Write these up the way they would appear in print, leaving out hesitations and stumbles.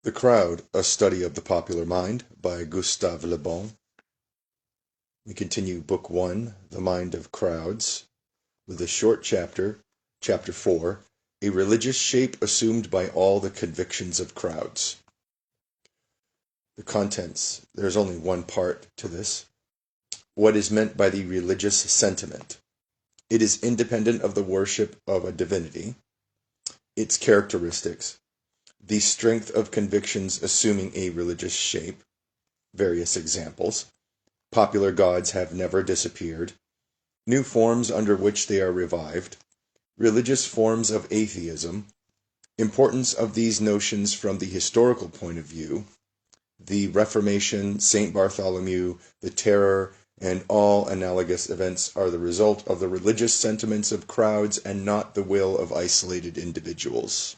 The Crowd, A Study of the Popular Mind by Gustave Le Bon. We continue Book 1, The Mind of Crowds, with a short chapter, Chapter 4, A Religious Shape Assumed by All the Convictions of Crowds. The contents. There's only one part to this. What is meant by the religious sentiment? It is independent of the worship of a divinity. Its characteristics. The strength of convictions assuming a religious shape. Various examples. Popular gods have never disappeared. New forms under which they are revived. Religious forms of atheism. Importance of these notions from the historical point of view. The Reformation, St. Bartholomew, the Terror, and all analogous events are the result of the religious sentiments of crowds and not the will of isolated individuals.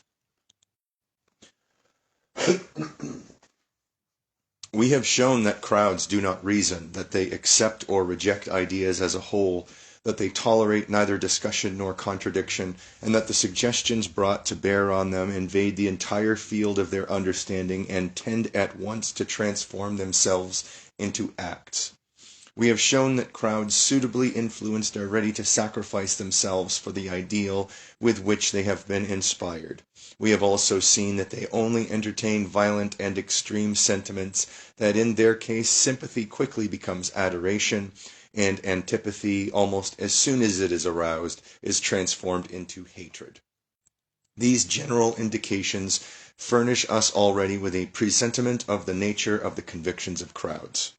We have shown that crowds do not reason, that they accept or reject ideas as a whole, that they tolerate neither discussion nor contradiction, and that the suggestions brought to bear on them invade the entire field of their understanding and tend at once to transform themselves into acts. We have shown that crowds suitably influenced are ready to sacrifice themselves for the ideal with which they have been inspired. We have also seen that they only entertain violent and extreme sentiments, that in their case sympathy quickly becomes adoration, and antipathy, almost as soon as it is aroused, is transformed into hatred. These general indications furnish us already with a presentiment of the nature of the convictions of crowds.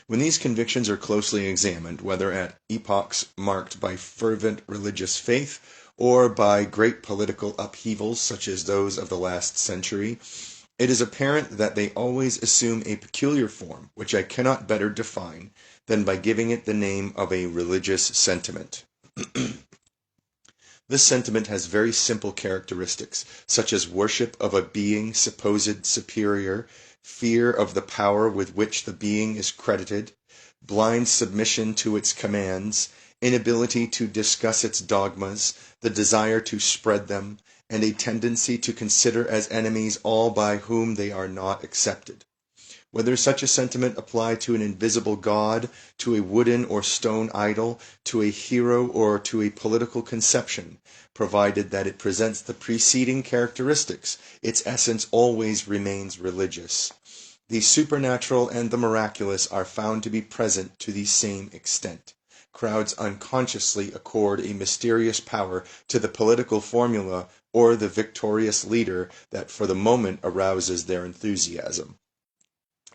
When these convictions are closely examined, whether at epochs marked by fervent religious faith or by great political upheavals such as those of the last century, it is apparent that they always assume a peculiar form, which I cannot better define than by giving it the name of a religious sentiment. This sentiment has very simple characteristics, such as worship of a being supposed superior, fear of the power with which the being is credited, blind submission to its commands, inability to discuss its dogmas, the desire to spread them, and a tendency to consider as enemies all by whom they are not accepted. Whether such a sentiment apply to an invisible god, to a wooden or stone idol, to a hero, or to a political conception, provided that it presents the preceding characteristics, its essence always remains religious. The supernatural and the miraculous are found to be present to the same extent. Crowds unconsciously accord a mysterious power to the political formula or the victorious leader that for the moment arouses their enthusiasm.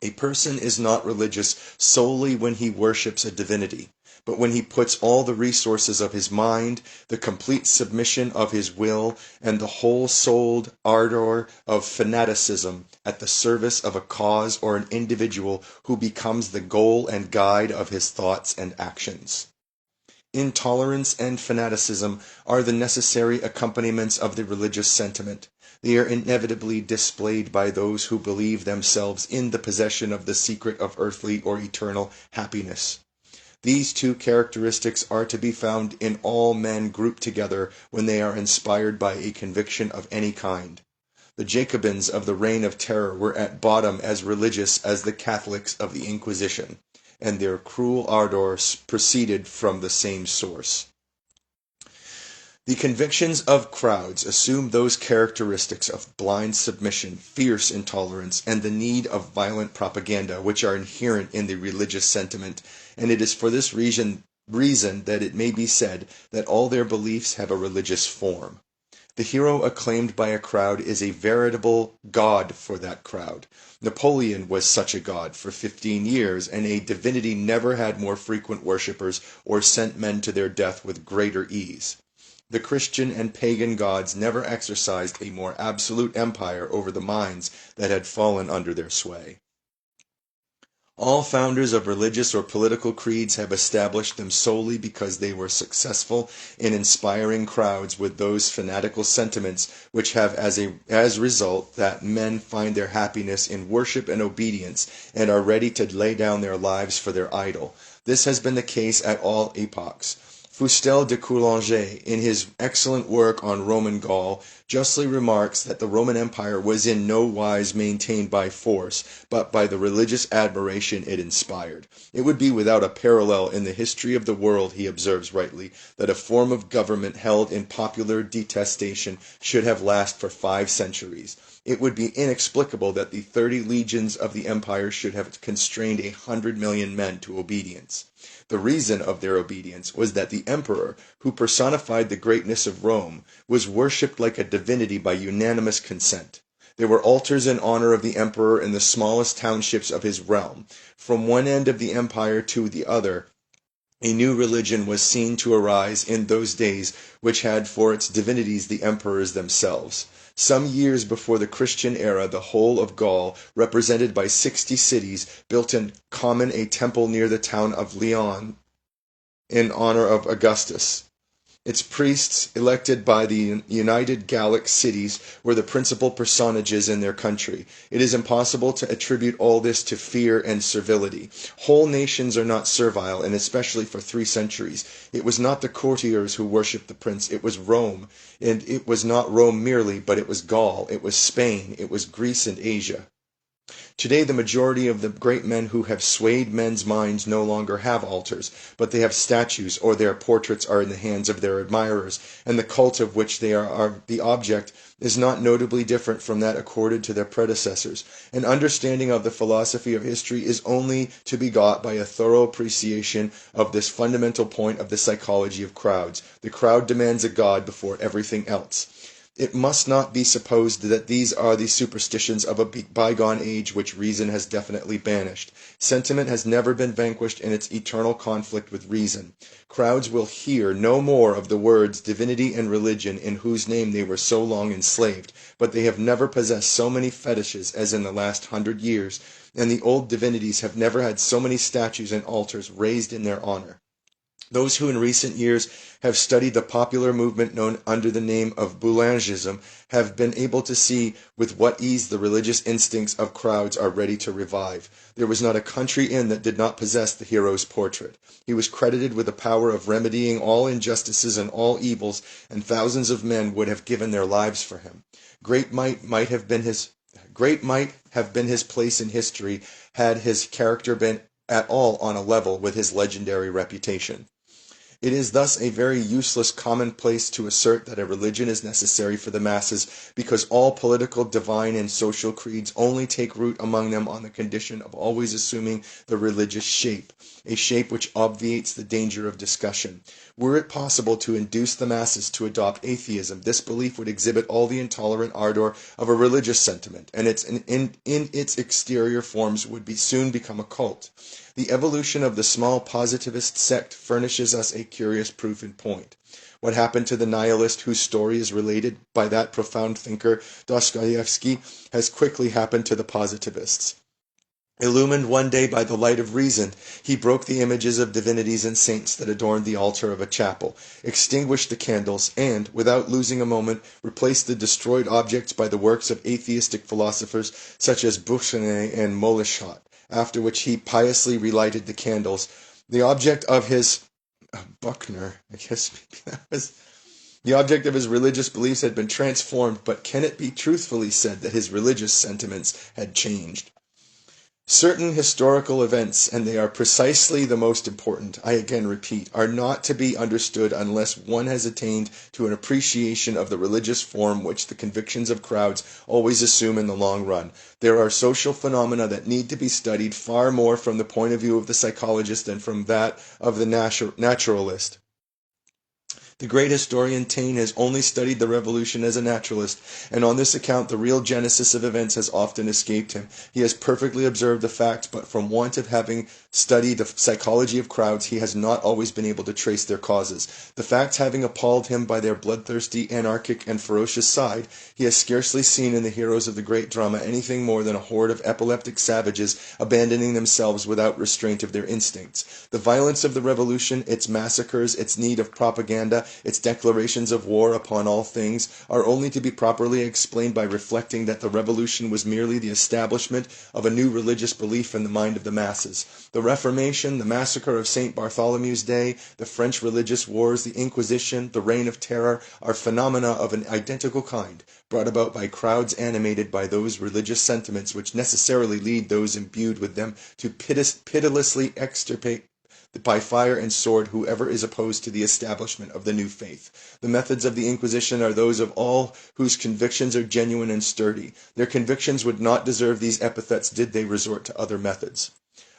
A person is not religious solely when he worships a divinity, but when he puts all the resources of his mind, the complete submission of his will, and the whole-souled ardor of fanaticism at the service of a cause or an individual who becomes the goal and guide of his thoughts and actions. Intolerance and fanaticism are the necessary accompaniments of the religious sentiment. They are inevitably displayed by those who believe themselves in the possession of the secret of earthly or eternal happiness. These two characteristics are to be found in all men grouped together when they are inspired by a conviction of any kind. The Jacobins of the Reign of Terror were at bottom as religious as the Catholics of the Inquisition, and their cruel ardor proceeded from the same source. The convictions of crowds assume those characteristics of blind submission, fierce intolerance, and the need of violent propaganda which are inherent in the religious sentiment, and it is for this reason that it may be said that all their beliefs have a religious form. The hero acclaimed by a crowd is a veritable god for that crowd. Napoleon was such a god for 15 years, and a divinity never had more frequent worshippers or sent men to their death with greater ease. The Christian and pagan gods never exercised a more absolute empire over the minds that had fallen under their sway. All founders of religious or political creeds have established them solely because they were successful in inspiring crowds with those fanatical sentiments which have as result that men find their happiness in worship and obedience and are ready to lay down their lives for their idol. This has been the case at all epochs. Fustel de Coulanges, in his excellent work on Roman Gaul, justly remarks that the Roman Empire was in no wise maintained by force, but by the religious admiration it inspired. It would be without a parallel in the history of the world, he observes rightly, that a form of government held in popular detestation should have lasted for 5 centuries. It would be inexplicable that the 30 legions of the empire should have constrained 100 million men to obedience. The reason of their obedience was that the emperor, who personified the greatness of Rome, was worshipped like a divinity by unanimous consent. There were altars in honor of the emperor in the smallest townships of his realm. From one end of the empire to the other, a new religion was seen to arise in those days, which had for its divinities the emperors themselves. Some years before the Christian era, the whole of Gaul, represented by 60 cities, built in common a temple near the town of Lyon in honor of Augustus. Its priests, elected by the United Gallic cities, were the principal personages in their country. It is impossible to attribute all this to fear and servility. Whole nations are not servile, and especially for 3 centuries. It was not the courtiers who worshipped the prince, it was Rome. And it was not Rome merely, but it was Gaul, it was Spain, it was Greece and Asia. Today the majority of the great men who have swayed men's minds no longer have altars, but they have statues, or their portraits are in the hands of their admirers, and the cult of which they are the object is not notably different from that accorded to their predecessors. An understanding of the philosophy of history is only to be got by a thorough appreciation of this fundamental point of the psychology of crowds. The crowd demands a god before everything else. It must not be supposed that these are the superstitions of a bygone age which reason has definitely banished. Sentiment has never been vanquished in its eternal conflict with reason. Crowds will hear no more of the words divinity and religion in whose name they were so long enslaved, but they have never possessed so many fetishes as in the last 100 years, and the old divinities have never had so many statues and altars raised in their honor. Those who in recent years have studied the popular movement known under the name of Boulangism have been able to see with what ease the religious instincts of crowds are ready to revive. There was not a country inn that did not possess the hero's portrait. He was credited with the power of remedying all injustices and all evils, and thousands of men would have given their lives for him. Great might have been his place in history had his character been at all on a level with his legendary reputation. It is thus a very useless commonplace to assert that a religion is necessary for the masses, because all political, divine, and social creeds only take root among them on the condition of always assuming the religious shape, a shape which obviates the danger of discussion. Were it possible to induce the masses to adopt atheism, this belief would exhibit all the intolerant ardor of a religious sentiment, and in its exterior forms would soon become a cult. The evolution of the small positivist sect furnishes us a curious proof in point. What happened to the nihilist whose story is related by that profound thinker Dostoevsky has quickly happened to the positivists. Illumined one day by the light of reason, he broke the images of divinities and saints that adorned the altar of a chapel, extinguished the candles, and, without losing a moment, replaced the destroyed objects by the works of atheistic philosophers such as Buchner and Moleschott, after which he piously relighted the candles. The object of his Buchner, I guess maybe that was... The object of his religious beliefs had been transformed, but can it be truthfully said that his religious sentiments had changed? Certain historical events, and they are precisely the most important, I again repeat, are not to be understood unless one has attained to an appreciation of the religious form which the convictions of crowds always assume in the long run. There are social phenomena that need to be studied far more from the point of view of the psychologist than from that of the naturalist. The great historian Taine has only studied the revolution as a naturalist, and on this account the real genesis of events has often escaped him. He has perfectly observed the facts, but from want of having studied the psychology of crowds, he has not always been able to trace their causes. The facts having appalled him by their bloodthirsty, anarchic, and ferocious side, he has scarcely seen in the heroes of the great drama anything more than a horde of epileptic savages abandoning themselves without restraint of their instincts. The violence of the revolution, its massacres, its need of propaganda, its declarations of war upon all things, are only to be properly explained by reflecting that the revolution was merely the establishment of a new religious belief in the mind of the masses. The Reformation, the massacre of St. Bartholomew's Day, the French religious wars, the Inquisition, the Reign of Terror are phenomena of an identical kind, brought about by crowds animated by those religious sentiments which necessarily lead those imbued with them to pitilessly extirpate by fire and sword whoever is opposed to the establishment of the new faith. The methods of the Inquisition are those of all whose convictions are genuine and sturdy. Their convictions would not deserve these epithets did they resort to other methods.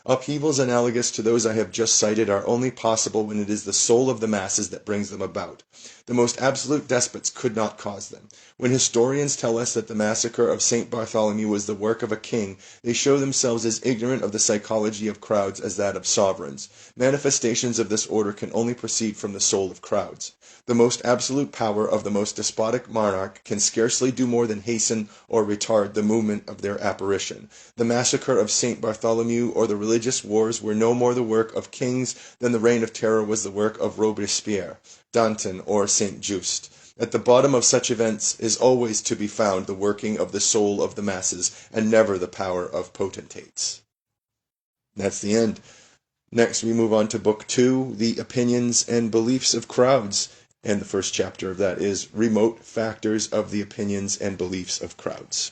Upheavals analogous to those I have just cited are only possible when it is the soul of the masses that brings them about. The most absolute despots could not cause them. When historians tell us that the massacre of St. Bartholomew was the work of a king, they show themselves as ignorant of the psychology of crowds as that of sovereigns. Manifestations of this order can only proceed from the soul of crowds. The most absolute power of the most despotic monarch can scarcely do more than hasten or retard the movement of their apparition. The massacre of St. Bartholomew or the religious wars were no more the work of kings than the Reign of Terror was the work of Robespierre, Danton, or St. Just. At the bottom of such events is always to be found the working of the soul of the masses, and never the power of potentates. That's the end. Next we move on to Book 2, The Opinions and Beliefs of Crowds. And the first chapter of that is Remote Factors of the Opinions and Beliefs of Crowds.